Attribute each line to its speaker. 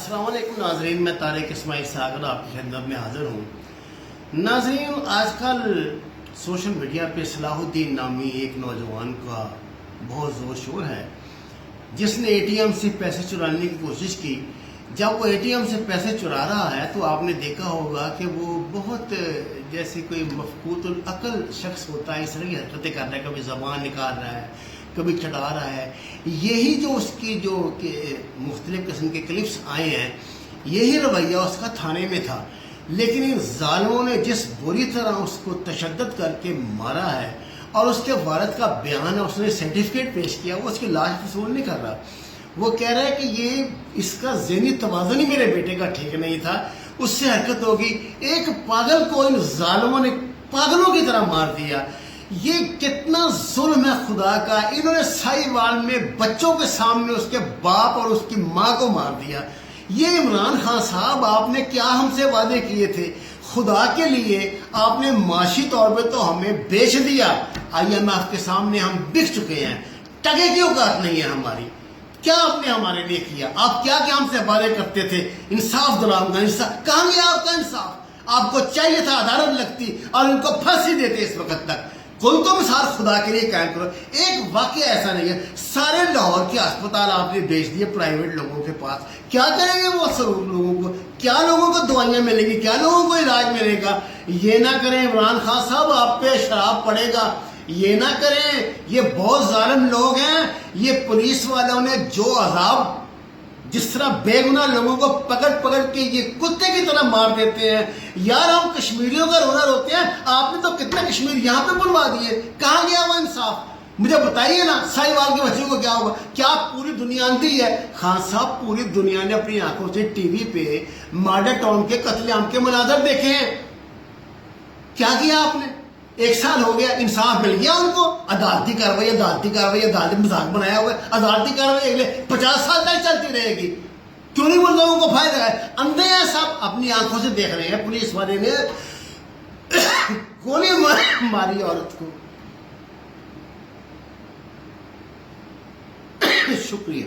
Speaker 1: السلام علیکم ناظرین، میں طارق اسماعیل ساگر آپ کی خدمت میں حاضر ہوں۔ ناظرین، آج کل سوشل میڈیا پہ صلاح الدین نامی ایک نوجوان کا بہت زور شور ہے، جس نے اے ٹی ایم سے پیسے چرانے کی کوشش کی۔ جب وہ اے ٹی ایم سے پیسے چرا رہا ہے تو آپ نے دیکھا ہوگا کہ وہ بہت جیسے کوئی مفقود العقل شخص ہوتا ہے، اس طرح کی حرکتیں کر رہا ہے، کبھی زبان نکال رہا ہے، کبھی چٹا رہا ہے۔ یہی جو اس کی جو مختلف قسم کے کلپس آئے ہیں، یہی رویہ اس کا تھانے میں تھا، لیکن ان ظالموں نے جس بری طرح اس کو تشدد کر کے مارا ہے، اور اس کے والد کا بیان ہے، اس نے سرٹیفکیٹ پیش کیا، وہ اس کی لاش وصول نہیں کر رہا۔ وہ کہہ رہا ہے کہ یہ اس کا ذہنی توازن ہی میرے بیٹے کا ٹھیک نہیں تھا، اس سے حرکت ہوگی۔ ایک پاگل کو ان ظالموں نے پاگلوں کی طرح مار دیا۔ یہ کتنا ظلم ہے خدا کا! انہوں نے سائیوال میں بچوں کے سامنے اس کے باپ اور اس کی ماں کو مار دیا۔ یہ عمران خان صاحب، آپ نے کیا ہم سے وعدے کیے تھے؟ خدا کے لیے آپ نے معاشی طور پہ تو ہمیں بیچ دیا، آئی ایم ایف کے سامنے ہم بک چکے ہیں، ٹگے کی اوقات نہیں ہے ہماری۔ کیا آپ نے ہمارے لیے کیا؟ آپ کیا کیا ہم سے وعدے کرتے تھے؟ انصاف دلاؤں گا، انصاف کہاں گیا آپ کا انصاف؟ آپ کو چاہیے تھا عدالت لگتی اور ان کو پھانسی دیتے اس وقت تک۔ کوئی تو مثال خدا کے لیے قائم کرو۔ ایک واقعہ ایسا نہیں ہے، سارے لاہور کے ہسپتال آپ نے بیچ دیے پرائیویٹ لوگوں کے پاس۔ کیا کریں گے وہ ضرور لوگوں کو؟ کیا لوگوں کو دوائیاں ملیں گی؟ کیا لوگوں کو علاج ملے گا؟ یہ نہ کریں عمران خان صاحب، آپ پہ شراب پڑے گا۔ یہ نہ کریں، یہ بہت ظالم لوگ ہیں۔ یہ پولیس والوں نے جو عذاب، جس طرح بے گناہ لوگوں کو پکڑ پکڑ کے یہ کتے کی طرح مار دیتے ہیں۔ یار، ہم کشمیریوں کا رونا روتے ہیں، آپ نے تو کتنے کشمیر یہاں پہ بنوا دیے۔ کہاں گیا وہ انصاف؟ مجھے بتائیے نا، سائیوال کے بچوں کو کیا ہوگا؟ کیا پوری دنیا اندھی ہے؟ خان صاحب، پوری دنیا نے اپنی آنکھوں سے ٹی وی پہ مارڈر ٹاؤن کے قتل عام کے مناظر دیکھے ہیں۔ کیا کیا آپ نے؟ 1 سال ہو گیا، انصاف مل گیا ان کو؟ عدالتی کاروائی، عدالتی کاروائی، عدالتی مذاق بنایا ہوا ہے۔ عدالتی کاروائی اگلے 50 سال تک چلتی رہے گی۔ کیوں نہیں ان لوگوں کو فائدہ ہے؟ اندھے ہیں سب، اپنی آنکھوں سے دیکھ رہے ہیں۔ پولیس والے نے گولی ماری عورت کو۔ شکریہ۔